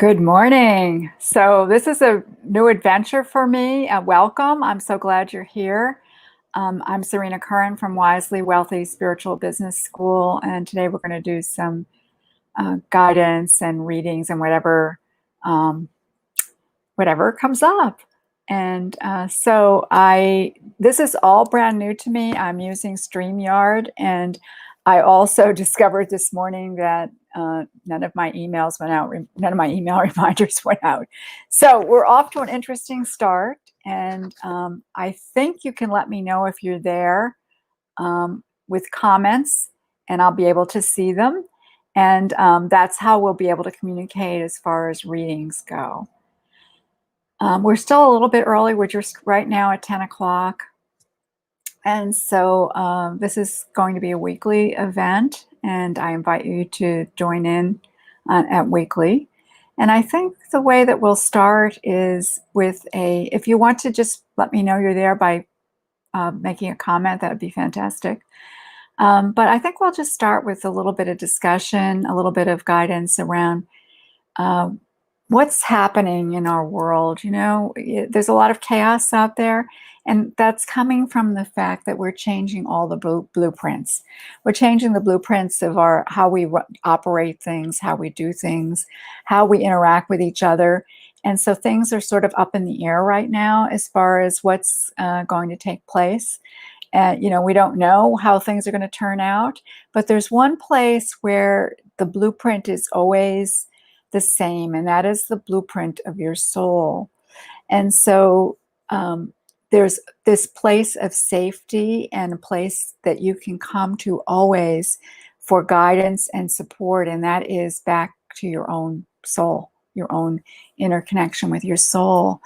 Good morning. So this is a new adventure for me. Welcome. I'm so glad you're here. I'm Serena Curran from Wisely Wealthy Spiritual Business School, and today we're going to do some guidance and readings and um, whatever comes up. And this is all brand new to me. I'm using Streamyard, and I also discovered this morning that none of my emails went out. None of my email reminders went out. So we're off to an interesting start, and I think you can let me know if you're there with comments, and I'll be able to see them. And that's how we'll be able to communicate as far as readings go. We're still a little bit early. We're just right now at 10 o'clock. And so this is going to be a weekly event, and I invite you to join in at weekly. And I think the way that we'll start is with if you want to just let me know you're there by making a comment, that would be fantastic. But I think we'll just start with a little bit of discussion, a little bit of guidance around what's happening in our world. There's a lot of chaos out there, and that's coming from the fact that we're changing all the blueprints. We're changing the blueprints of how we operate things, how we do things, how we interact with each other. And so things are sort of up in the air right now as far as what's going to take place. We don't know how things are going to turn out, but there's one place where the blueprint is always the same, and that is the blueprint of your soul. And so there's this place of safety and a place that you can come to always for guidance and support, and that is back to your own soul, your own inner connection with your soul.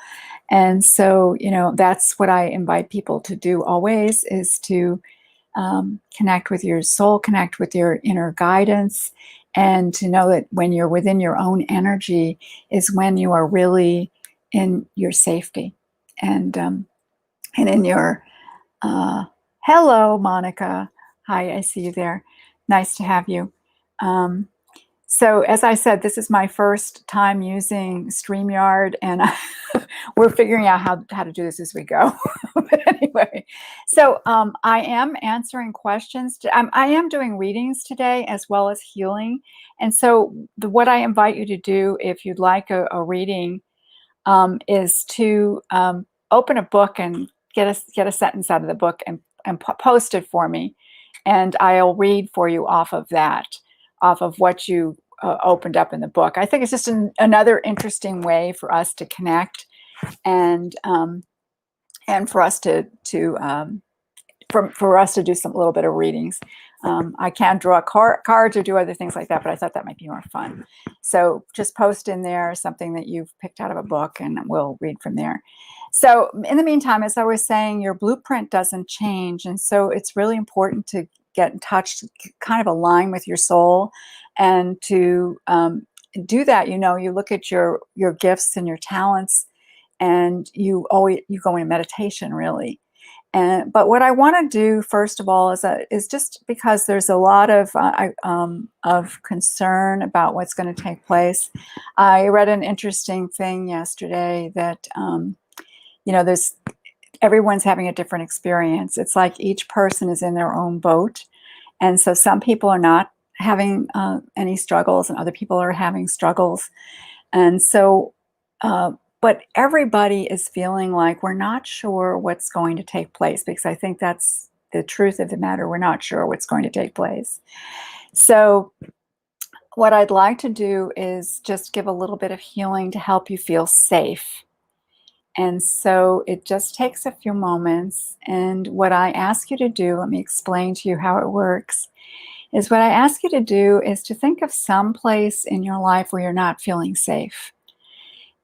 And so, that's what I invite people to do always, is to connect with your soul, connect with your inner guidance, and to know that when you're within your own energy is when you are really in your safety and in your hello, Monica. Hi, I see you there. Nice to have you. So as I said, this is my first time using StreamYard, and we're figuring out how to do this as we go. But anyway, so I am answering questions. I am doing readings today as well as healing. And so what I invite you to do, if you'd like a reading, is to open a book and get a sentence out of the book and post it for me. And I'll read for you off of what you opened up in the book. I think it's just another interesting way for us to connect and for us to do some little bit of readings. I can draw cards or do other things like that, but I thought that might be more fun. So just post in there something that you've picked out of a book, and we'll read from there. So in the meantime, as I was saying, your blueprint doesn't change, and so it's really important to get in touch, to kind of align with your soul, and to do that. You look at your gifts and your talents, and you go into meditation, really. But what I want to do first of all is just because there's a lot of concern about what's going to take place. I read an interesting thing yesterday that everyone's having a different experience. It's like each person is in their own boat, and so some people are not having any struggles, and other people are having struggles, and so. But everybody is feeling like we're not sure what's going to take place, because I think that's the truth of the matter. We're not sure what's going to take place. So what I'd like to do is just give a little bit of healing to help you feel safe. And so it just takes a few moments. And what I ask you to do, let me explain to you how it works, is what I ask you to do is to think of some place in your life where you're not feeling safe.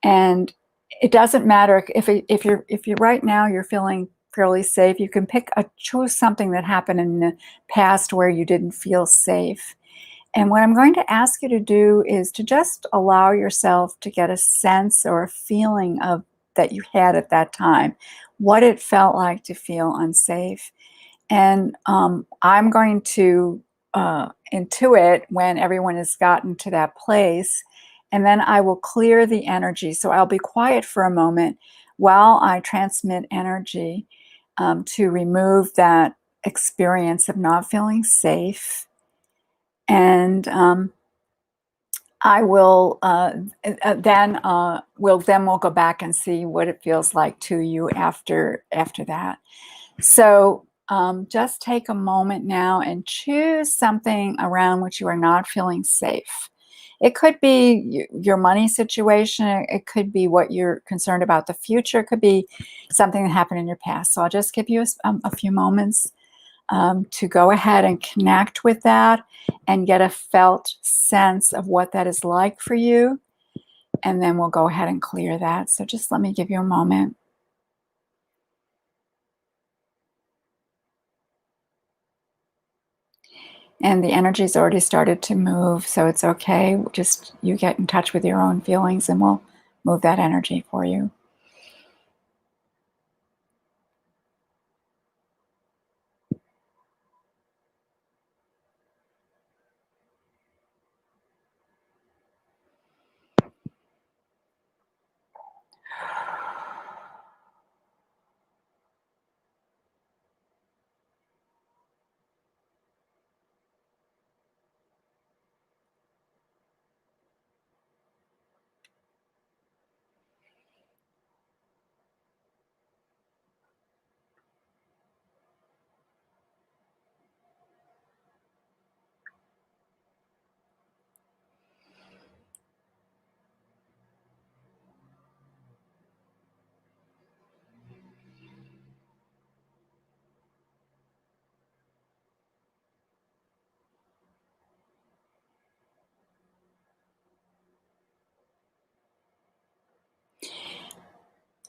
And it doesn't matter if you're right now you're feeling fairly safe. You can choose something that happened in the past where you didn't feel safe. And what I'm going to ask you to do is to just allow yourself to get a sense or a feeling of that you had at that time, what it felt like to feel unsafe. And I'm going to intuit when everyone has gotten to that place. and then I will clear the energy. So I'll be quiet for a moment while I transmit energy to remove that experience of not feeling safe. And I will we'll go back and see what it feels like to you after that. So just take a moment now and choose something around which you are not feeling safe. It could be your money situation. It could be what you're concerned about the future. It could be something that happened in your past. So I'll just give you a few moments to go ahead and connect with that and get a felt sense of what that is like for you. And then we'll go ahead and clear that. So just let me give you a moment. And the energy's already started to move, so it's okay. Just you get in touch with your own feelings and we'll move that energy for you.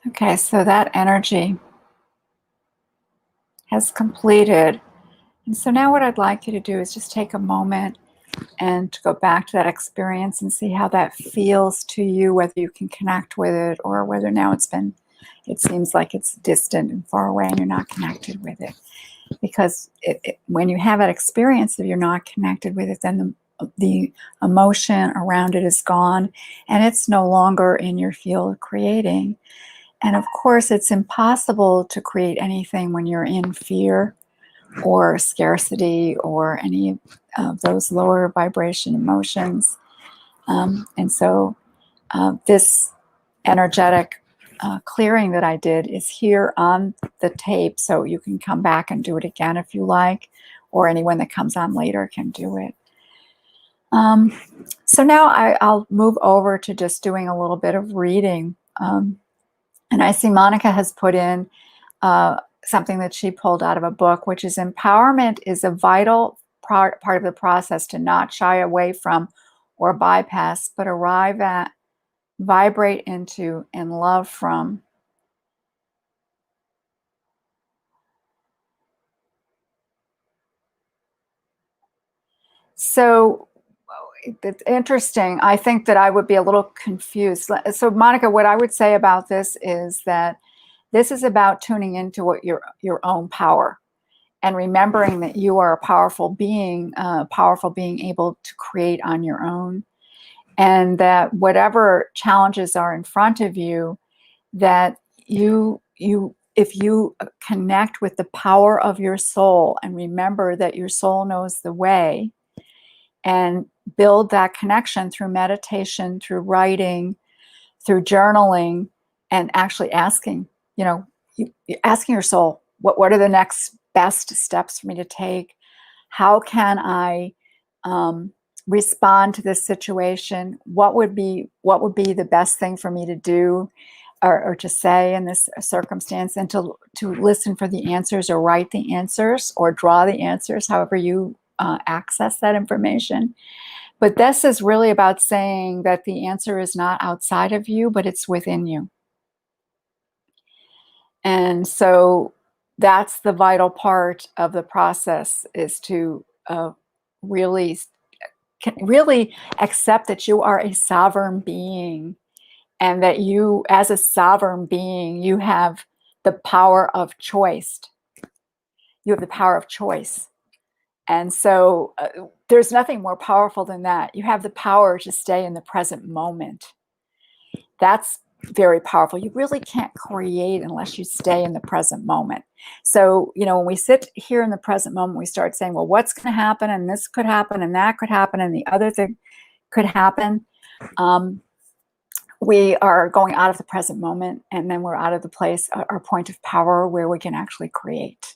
Okay, so that energy has completed. And so now what I'd like you to do is just take a moment and to go back to that experience and see how that feels to you, whether you can connect with it or whether now it seems like it's distant and far away and you're not connected with it. Because when you have that experience of you're not connected with it, then the emotion around it is gone and it's no longer in your field of creating. And of course, it's impossible to create anything when you're in fear or scarcity or any of those lower vibration emotions. And so this energetic clearing that I did is here on the tape, so you can come back and do it again if you like, or anyone that comes on later can do it. So now I'll move over to just doing a little bit of reading. And I see Monica has put in something that she pulled out of a book, which is empowerment is a vital part of the process to not shy away from or bypass, but arrive at, vibrate into, and love from. So it's interesting. I think that I would be a little confused. So Monica, what I would say about this is that this is about tuning into what your own power and remembering that you are a powerful being able to create on your own, and that whatever challenges are in front of you, that you if you connect with the power of your soul and remember that your soul knows the way, and build that connection through meditation, through writing, through journaling, and actually asking, asking your soul, what are the next best steps for me to take? How can I respond to this situation? What would be the best thing for me to do or to say in this circumstance, and to listen for the answers or write the answers or draw the answers, however you access that information. But this is really about saying that the answer is not outside of you, but it's within you. And so that's the vital part of the process, is to really accept that you are a sovereign being, and that you, as a sovereign being, you have the power of choice. You have the power of choice. And so there's nothing more powerful than that. You have the power to stay in the present moment. That's very powerful. You really can't create unless you stay in the present moment. So, when we sit here in the present moment, we start saying, well, what's going to happen? And this could happen, and that could happen, and the other thing could happen. We are going out of the present moment, and then we're out of the place, our point of power where we can actually create.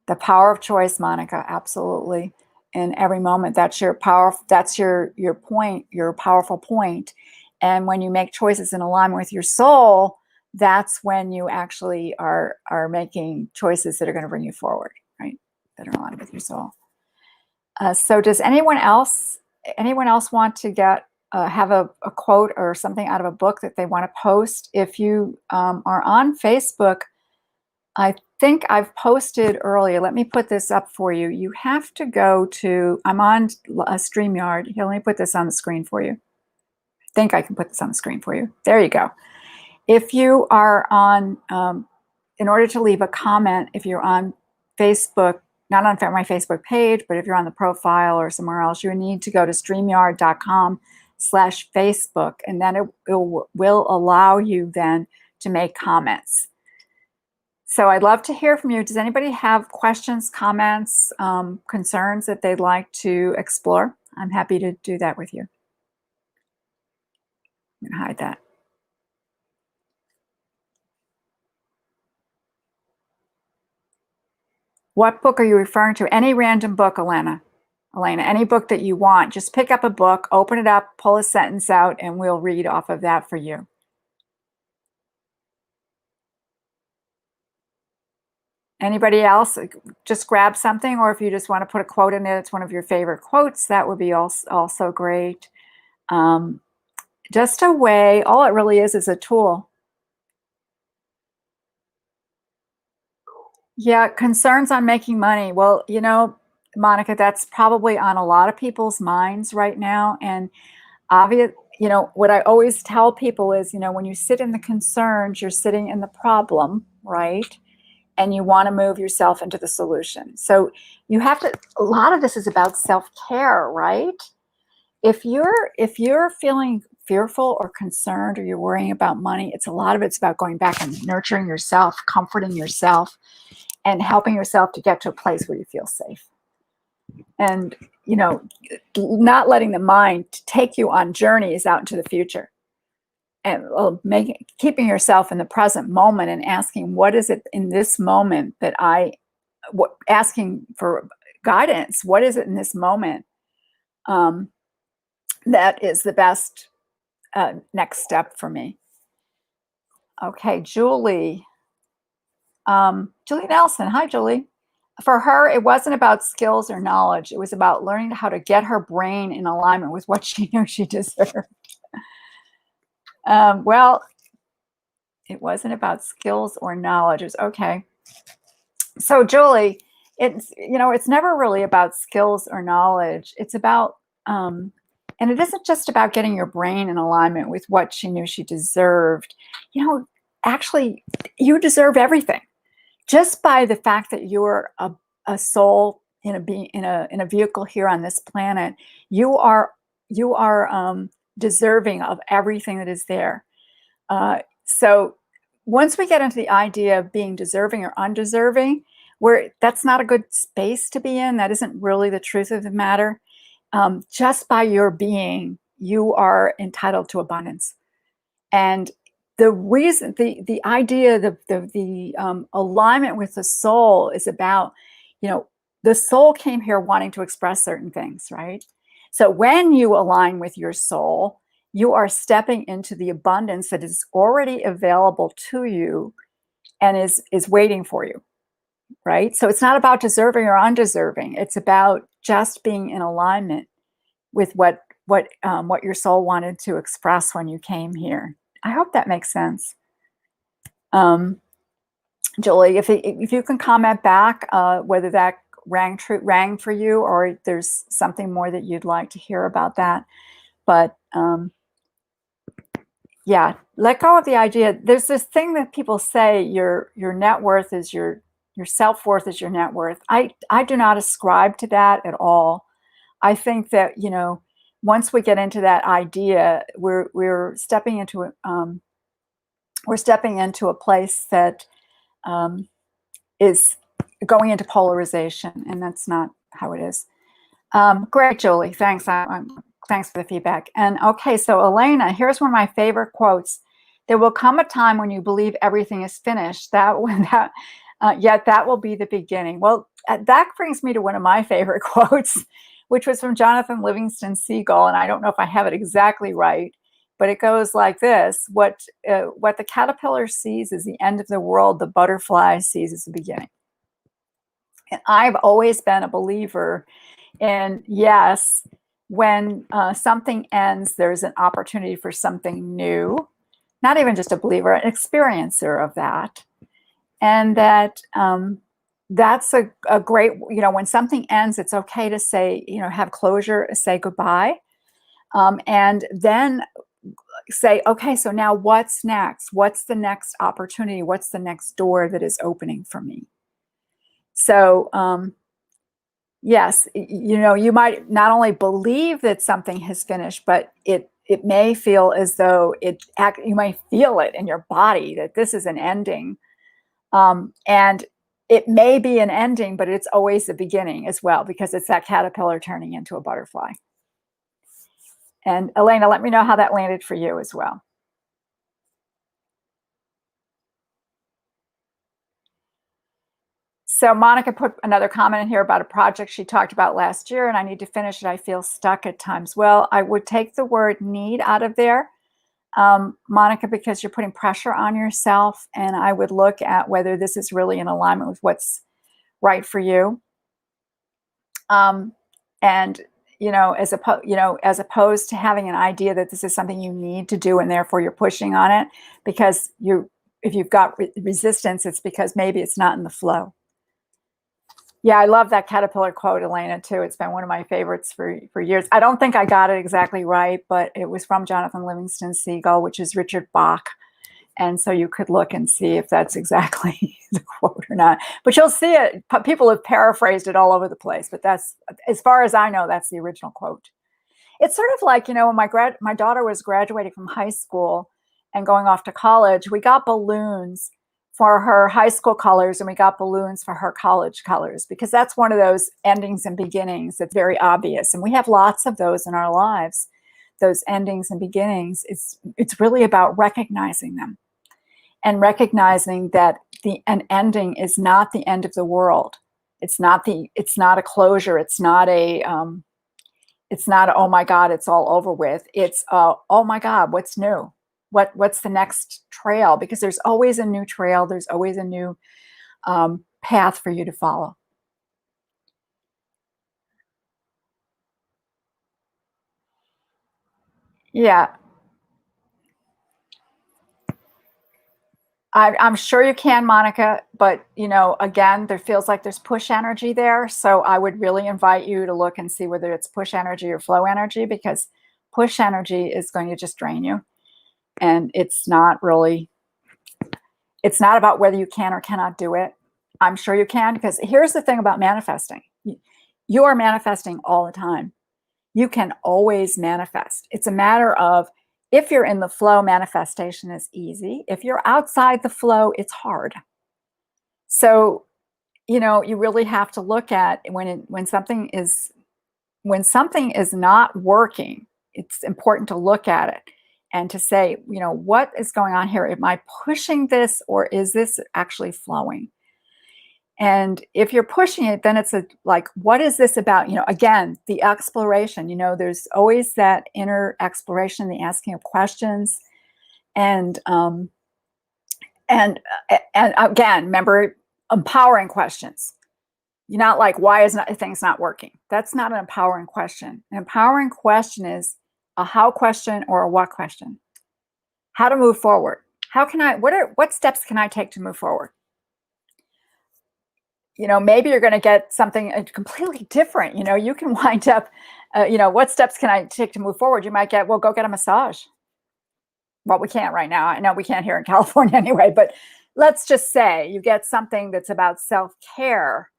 The power of choice, Monica, absolutely. In every moment, that's your power. That's your point, your powerful point. And when you make choices in alignment with your soul, that's when you actually are making choices that are going to bring you forward, right? That are aligned with your soul. So, does anyone else want to get have a quote or something out of a book that they want to post? If you are on Facebook, I think I've posted earlier. Let me put this up for you. You have to go to, I'm on Streamyard. Here, let me put this on the screen for you. I think I can put this on the screen for you. There you go. If you are on, in order to leave a comment, if you're on Facebook, not on my Facebook page, but if you're on the profile or somewhere else, you need to go to streamyard.com/Facebook, and then it will allow you then to make comments. So I'd love to hear from you. Does anybody have questions, comments, concerns that they'd like to explore? I'm happy to do that with you. I'm going to hide that. What book are you referring to? Any random book, Elena, any book that you want. Just pick up a book, open it up, pull a sentence out, and we'll read off of that for you. Anybody else? Just grab something, or if you just want to put a quote in there that's one of your favorite quotes, that would be also great. Just a way, all it really is a tool. Yeah, concerns on making money. Well, Monica, that's probably on a lot of people's minds right now. And obvious, what I always tell people is, when you sit in the concerns, you're sitting in the problem, right? And you want to move yourself into the solution. So you have to, a lot of this is about self-care, right? If you're feeling fearful or concerned, or you're worrying about money, a lot of it's about going back and nurturing yourself, comforting yourself, and helping yourself to get to a place where you feel safe. And, not letting the mind take you on journeys out into the future. And keeping yourself in the present moment and asking, what is it in this moment that asking for guidance, what is it in this moment that is the best next step for me? Okay, Julie. Julie Nelson. Hi, Julie. For her, it wasn't about skills or knowledge. It was about learning how to get her brain in alignment with what she knew she deserved. Well, it wasn't about skills or knowledge. It was okay. So, Julie, it's never really about skills or knowledge. It's about, and it isn't just about getting your brain in alignment with what she knew she deserved. Actually, you deserve everything. Just by the fact that you're a soul in a vehicle here on this planet, you are deserving of everything that is there. So once we get into the idea of being deserving or undeserving, that's not a good space to be in. That isn't really the truth of the matter. Just by your being, you are entitled to abundance. And the reason, the idea, the alignment with the soul is about, the soul came here wanting to express certain things, right? So when you align with your soul, you are stepping into the abundance that is already available to you and is waiting for you, right? So it's not about deserving or undeserving. It's about just being in alignment with what your soul wanted to express when you came here. I hope that makes sense. Julie, if you can comment back whether that rang for you, or there's something more that you'd like to hear about that. But yeah, let go of the idea. There's this thing that people say, your net worth is your Your self-worth is your net worth. I do not ascribe to that at all. I think that, once we get into that idea, we're stepping into a place that is going into polarization, and that's not how it is. Great, Julie. Thanks. Thanks for the feedback. And okay, so Elena, here's one of my favorite quotes. There will come a time when you believe everything is finished. Yet that will be the beginning. Well, that brings me to one of my favorite quotes, which was from Jonathan Livingston Seagull, and I don't know if I have it exactly right, but it goes like this: what the caterpillar sees is the end of the world, the butterfly sees is the beginning. And I've always been a believer in, yes, when something ends, there's an opportunity for something new. Not even just a believer, an experiencer of that. And that that's a great, when something ends, it's okay to say, have closure, say goodbye. And then say, okay, so now what's next? What's the next opportunity? What's the next door that is opening for me? So, yes, you might not only believe that something has finished, but it may feel as though you might feel it in your body that this is an ending. And it may be an ending, but it's always the beginning as well, because it's that caterpillar turning into a butterfly. And Elena, let me know how that landed for you as well. So Monica put another comment in here about a project she talked about last year, and I need to finish it. I feel stuck at times. Well, I would take the word need out of there, Monica, because you're putting pressure on yourself, and I would look at whether this is really in alignment with what's right for you. And as opposed to having an idea that this is something you need to do and therefore you're pushing on it, because if you've got resistance, it's because maybe it's not in the flow. Yeah, I love that caterpillar quote, Elena, too. It's been one of my favorites for years. I don't think I got it exactly right, but it was from Jonathan Livingston Seagull, which is Richard Bach. And so you could look and see if that's exactly the quote or not. But you'll see it. People have paraphrased it all over the place. But that's, as far as I know, that's the original quote. It's sort of like, when my daughter was graduating from high school and going off to college, we got balloons for her high school colors and we got balloons for her college colors, because that's one of those endings and beginnings that's very obvious. And we have lots of those in our lives, those endings and beginnings. It's really about recognizing them and recognizing that an ending is not the end of the world. It's not a closure. It's not oh my God, it's all over with. It's oh my God, what's new? What's the next trail? Because there's always a new trail. There's always a new path for you to follow. Yeah. I'm sure you can, Monica, but again, there feels like there's push energy there. So I would really invite you to look and see whether it's push energy or flow energy, because push energy is going to just drain you. And it's not about whether you can or cannot do it. I'm sure you can, because here's the thing about manifesting. You are manifesting all the time. You can always manifest. It's a matter of, if you're in the flow, manifestation is easy. If you're outside the flow, it's hard. So, you really have to look at when something is not working, it's important to look at it and to say, what is going on here? Am I pushing this, or is this actually flowing? And if you're pushing it, then it's what is this about? Again, the exploration, there's always that inner exploration, the asking of questions. And again, remember, empowering questions. You're not like, why is things not working? That's not an empowering question. An empowering question is a how question or a what question. How to move forward. What steps can I take to move forward? Maybe you're going to get something completely different. You can wind up, what steps can I take to move forward? You might get, well, go get a massage. Well, we can't right now. I know we can't here in California anyway, but let's just say you get something that's about self-care,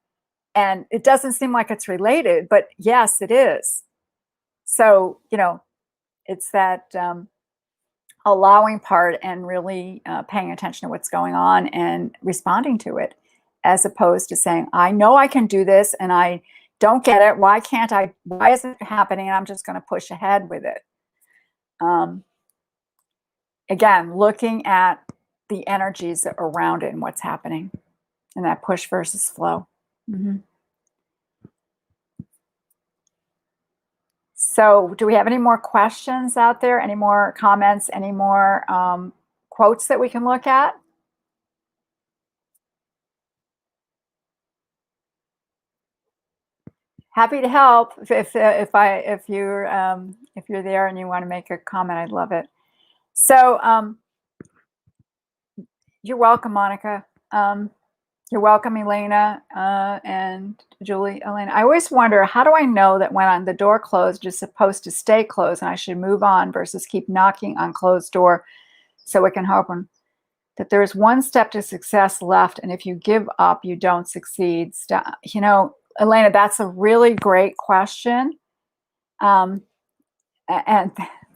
and it doesn't seem like it's related, but yes, it is. So, it's that allowing part and really paying attention to what's going on and responding to it, as opposed to saying, I know I can do this and I don't get it. Why can't I? Why isn't it happening? And I'm just going to push ahead with it. Again, looking at the energies around it and what's happening, and that push versus flow. Mm-hmm. So do we have any more questions out there? Any more comments? Any more quotes that we can look at? Happy to help. If you're there and you want to make a comment, I'd love it. So you're welcome, Monica. You're welcome, Elena, and Julie, Elena. I always wonder, how do I know that when the door closed, it's supposed to stay closed and I should move on versus keep knocking on closed door so it can open? That there's one step to success left, and if you give up, you don't succeed. Elena, that's a really great question. And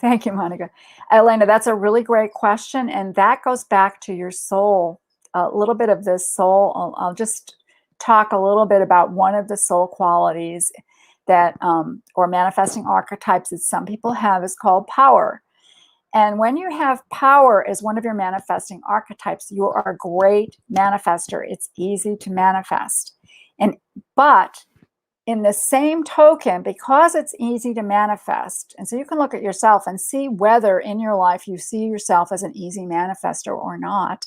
thank you, Monica. Elena, that's a really great question, and that goes back to your soul. A little bit of this soul. I'll just talk a little bit about one of the soul qualities that, or manifesting archetypes that some people have, is called power. And when you have power as one of your manifesting archetypes, you are a great manifester. It's easy to manifest. But in the same token, because it's easy to manifest, and so you can look at yourself and see whether in your life you see yourself as an easy manifester or not.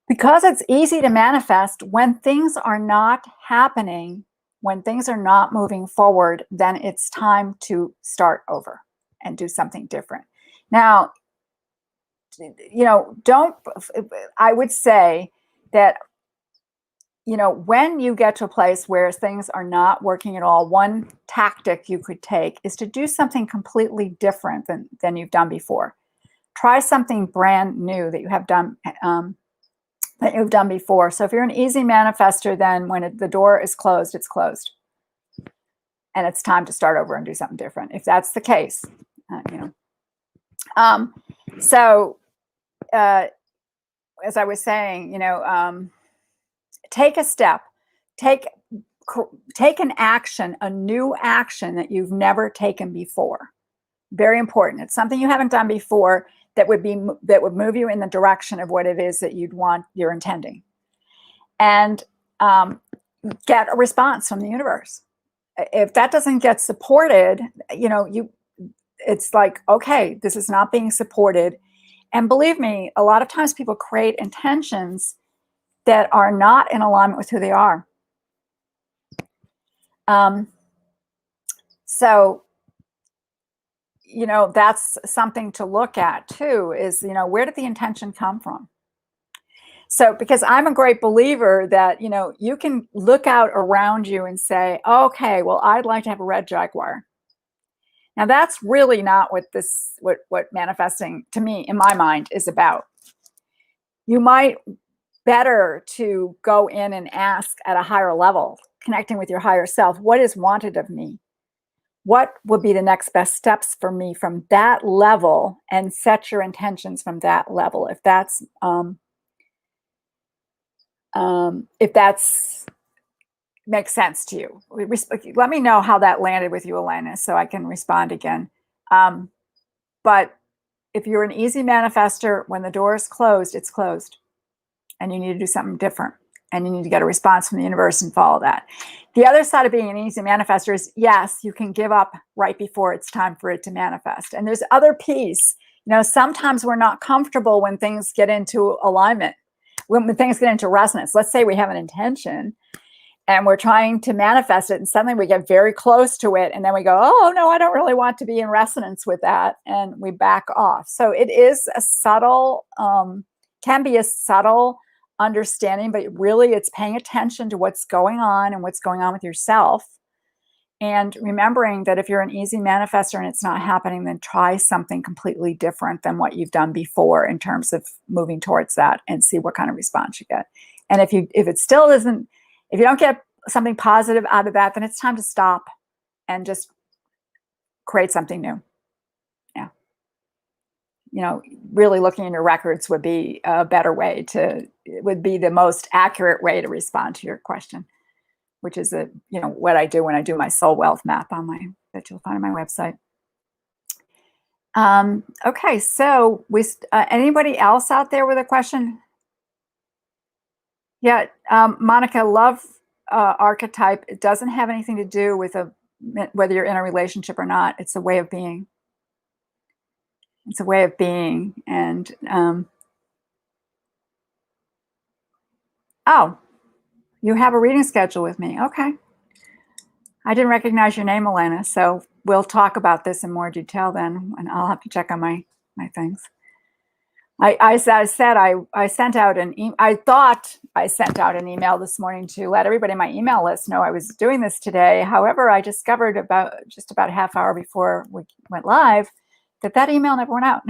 Because it's easy to manifest, when things are not happening, when things are not moving forward, then it's time to start over and do something different. Now, I would say that, when you get to a place where things are not working at all, one tactic you could take is to do something completely different than you've done before. Try something brand new that you have done before. So if you're an easy manifester, then when the door is closed, it's closed. And it's time to start over and do something different. If that's the case, as I was saying, take a step, take an action, a new action that you've never taken before. Very important. It's something you haven't done before that would move you in the direction of what it is that you're intending, and get a response from the universe. If that doesn't get supported, it's like, okay, this is not being supported. And believe me, a lot of times people create intentions that are not in alignment with who they are. That's something to look at too, is, where did the intention come from? So, because I'm a great believer that, you can look out around you and say, okay, well, I'd like to have a red Jaguar. Now, that's really not what manifesting, to me, in my mind, is about. You might better to go in and ask at a higher level, connecting with your higher self, what is wanted of me? What would be the next best steps for me from that level, and set your intentions from that level. If that's makes sense to you. Let me know how that landed with you, Elena, so I can respond again. But if you're an easy manifester, when the door is closed, it's closed. And you need to do something different. And you need to get a response from the universe and follow that. The other side of being an easy manifester is, yes, you can give up right before it's time for it to manifest. And there's other piece. Sometimes we're not comfortable when things get into alignment, when things get into resonance. Let's say we have an intention and we're trying to manifest it, and suddenly we get very close to it, and then we go, oh, no, I don't really want to be in resonance with that, and we back off. So it is a subtle, can be a subtle understanding, but really it's paying attention to what's going on and what's going on with yourself, And remembering that if you're an easy manifester and it's not happening, then try something completely different than what you've done before in terms of moving towards that, and see what kind of response you get. And if it still isn't, if you don't get something positive out of that, then it's time to stop and just create something new. Yeah. Really looking in your records would be a better way would be the most accurate way to respond to your question, which is what I do when I do my soul wealth map that you'll find on my website. Okay, so anybody else out there with a question? Yeah, Monica, love archetype. It doesn't have anything to do with whether you're in a relationship or not. It's a way of being. It's a way of being. And oh, you have a reading schedule with me. Okay. I didn't recognize your name, Elena, so we'll talk about this in more detail then, and I'll have to check on my things. I sent out I thought I sent out an email this morning to let everybody in my email list know I was doing this today. However, I discovered just about a half hour before we went live that email never went out.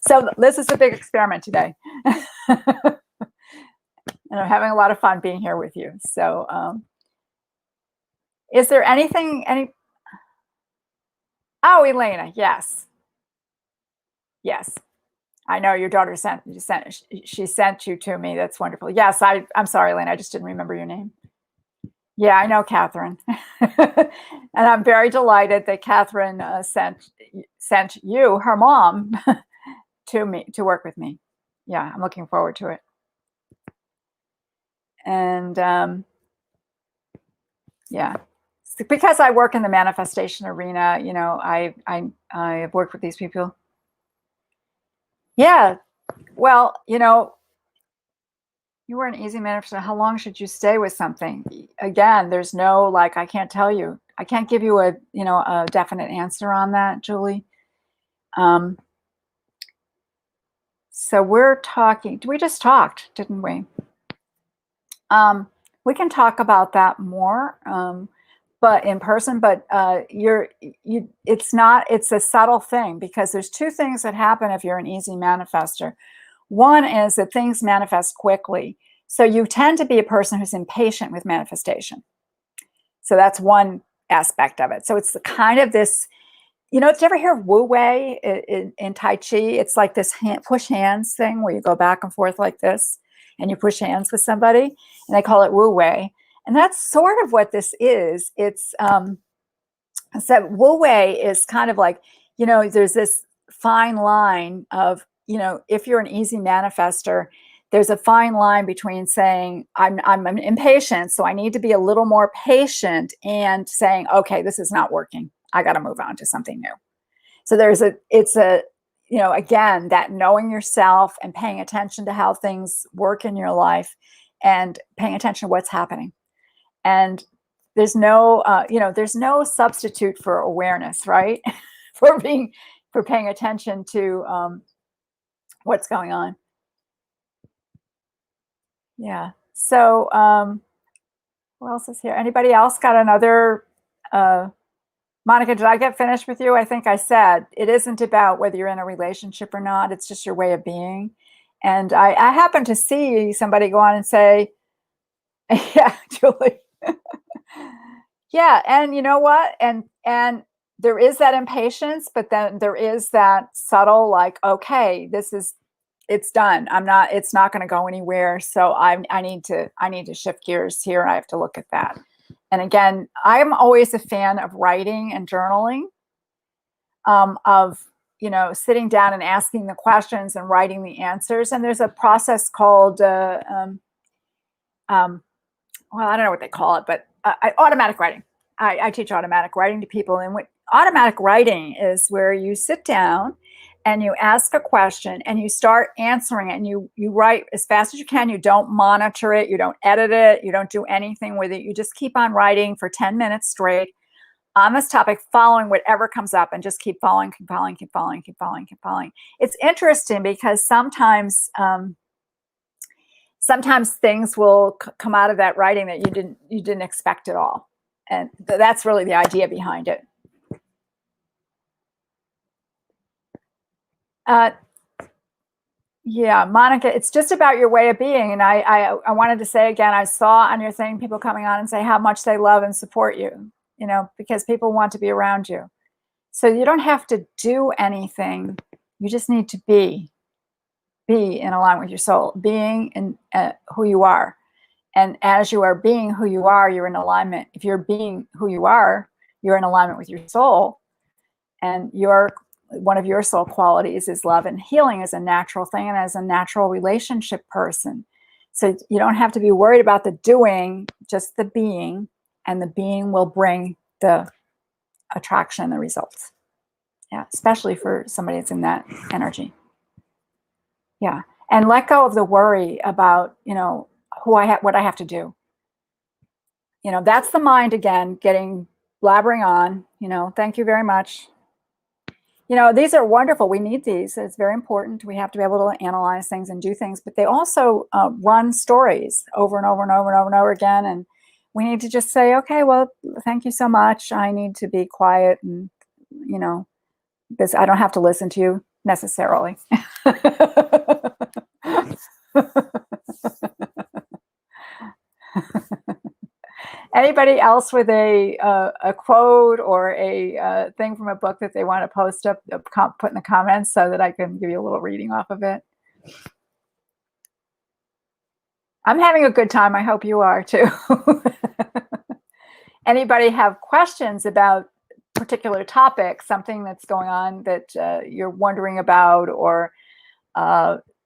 so this is a big experiment today. And I'm having a lot of fun being here with you. So is there anything, oh, Elena, yes. Yes. I know your daughter sent you to me. That's wonderful. Yes, I'm sorry, Elena, I just didn't remember your name. Yeah, I know Catherine. And I'm very delighted that Catherine sent you, her mom, to me to work with me. Yeah, I'm looking forward to it. And yeah, because I work in the manifestation arena, I've worked with these people. Yeah, well, you were an easy manifestor. How long should you stay with something? Again, there's no, I can't tell you. I can't give you a definite answer on that, Julie. So we're talking, we just talked, didn't we? We can talk about that more, but in person, but it's a subtle thing, because there's two things that happen if you're an easy manifester. One is that things manifest quickly. So you tend to be a person who's impatient with manifestation. So that's one aspect of it. So it's kind of this, did you ever hear of Wu Wei in Tai Chi? It's like this push hands thing where you go back and forth like this and you push hands with somebody, and they call it Wu Wei. And that's sort of what this is. It's, so Wu Wei is kind of like, there's this fine line of, if you're an easy manifester, there's a fine line between saying, I'm impatient, so I need to be a little more patient, and saying, okay, this is not working, I got to move on to something new. So again, that knowing yourself and paying attention to how things work in your life and paying attention to what's happening. And there's no substitute for awareness, right? for paying attention to what's going on. Yeah. So who else is here? Anybody else got another? Monica, did I get finished with you? I think I said it isn't about whether you're in a relationship or not. It's just your way of being. And I happened to see somebody go on and say, yeah, Julie. Yeah, and you know what? And there is that impatience, but then there is that subtle, okay, it's done. It's not going to go anywhere. So I need to shift gears here. I have to look at that. And again, I'm always a fan of writing and journaling, of sitting down and asking the questions and writing the answers. And there's a process called well, I don't know what they call it, but automatic writing. I teach automatic writing to people. And what automatic writing is where you sit down and you ask a question and you start answering it, and you write as fast as you can. You don't monitor it. You don't edit it. You don't do anything with it. You just keep on writing for 10 minutes straight on this topic, following whatever comes up, and just keep following, keep following, keep following, keep following, keep following. It's interesting because sometimes things will come out of that writing that you didn't expect at all. And that's really the idea behind it. Yeah, Monica, it's just about your way of being. And I wanted to say again, I saw on your thing people coming on and say how much they love and support you, because people want to be around you. So you don't have to do anything. You just need to be in alignment with your soul, being in who you are. And as you are being who you are, you're in alignment. If you're being who you are, you're in alignment with your soul. And one of your soul qualities is love, and healing is a natural thing, and as a natural relationship person. So you don't have to be worried about the doing, just the being, and the being will bring the attraction, the results. Yeah, especially for somebody that's in that energy. Yeah, and let go of the worry about, what I have to do. That's the mind again, blabbering on, thank you very much. These are wonderful. We need these. It's very important. We have to be able to analyze things and do things, but they also run stories over and over and over and over and over again. And we need to just say, okay, well, thank you so much. I need to be quiet, and, because I don't have to listen to you necessarily. Anybody else with a quote or a thing from a book that they want to post up, put in the comments so that I can give you a little reading off of it? I'm having a good time. I hope you are too. Anybody have questions about particular topic, something that's going on that you're wondering about, or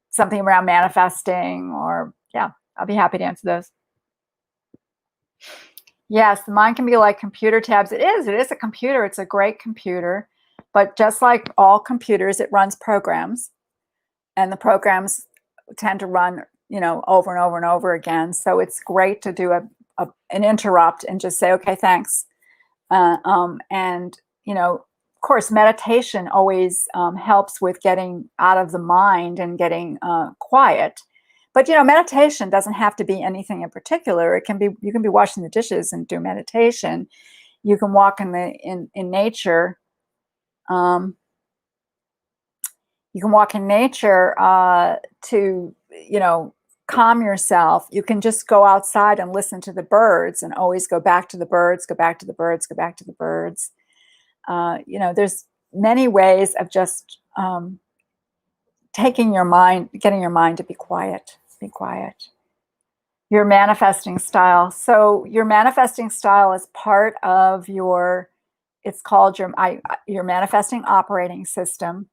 something around manifesting, or I'll be happy to answer those. Yes, the mind can be like computer tabs. It is a computer. It's a great computer, but just like all computers, it runs programs, and the programs tend to run, over and over and over again. So it's great to do an interrupt and just say, okay, thanks. And, of course, meditation always helps with getting out of the mind and getting quiet. But, meditation doesn't have to be anything in particular. It can be, you can be washing the dishes and do meditation. You can walk in nature. You can walk in nature to, calm yourself. You can just go outside and listen to the birds, and always go back to the birds, go back to the birds, go back to the birds. There's many ways of just getting your mind to be quiet. Be quiet. Your manifesting style. So your manifesting style is part of it's called your manifesting operating system.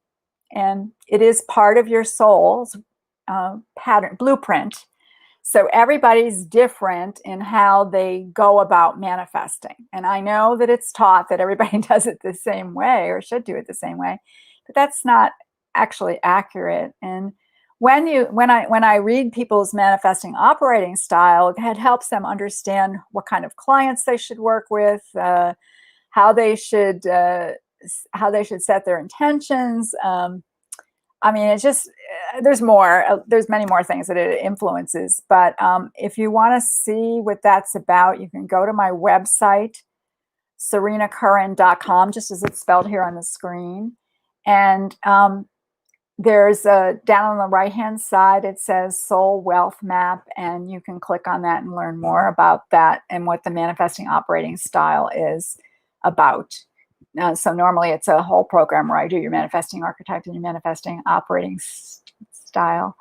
And it is part of your soul's pattern, blueprint. So everybody's different in how they go about manifesting. And I know that it's taught that everybody does it the same way, or should do it the same way, but that's not actually accurate. And when I read people's manifesting operating style, it helps them understand what kind of clients they should work with, how they should set their intentions. It's just, there's many more things that it influences. But if you want to see what that's about, you can go to my website, serenacurran.com, just as it's spelled here on the screen. And there's down on the right-hand side, it says Soul Wealth Map, and you can click on that and learn more about that and what the manifesting operating style is about. So normally it's a whole program where I do your manifesting archetype and your manifesting operating style.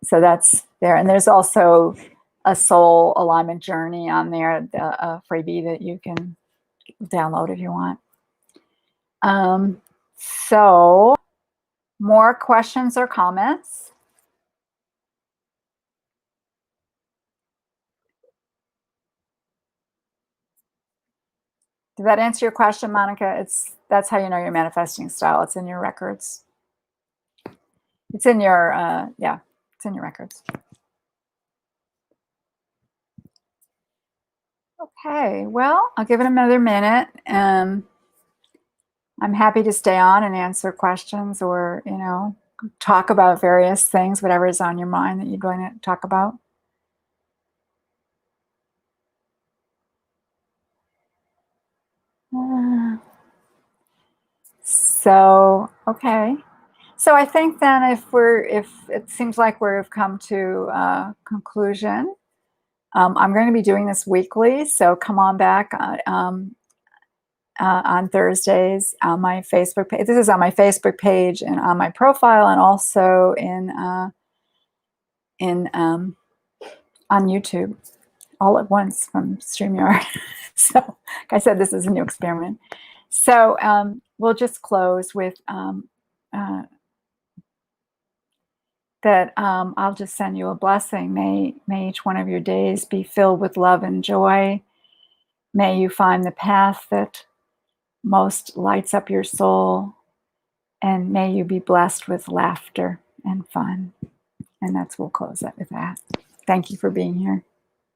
So that's there. And there's also a soul alignment journey on there, a freebie that you can download if you want. So more questions or comments? Did that answer your question, Monica? That's how you know your manifesting style. It's in your records. It's in your it's in your records. Okay, well, I'll give it another minute. I'm happy to stay on and answer questions, or talk about various things, whatever is on your mind that you're going to talk about. So, okay. So I think then if it seems like we've come to a conclusion, I'm going to be doing this weekly. So come on back on Thursdays on my Facebook page. This is on my Facebook page and on my profile, and also on YouTube, all at once from Streamyard. So, like I said, this is a new experiment. So we'll just close with that I'll just send you a blessing. May each one of your days be filled with love and joy. May you find the path that most lights up your soul. And may you be blessed with laughter and fun. And we'll close it with that. Thank you for being here.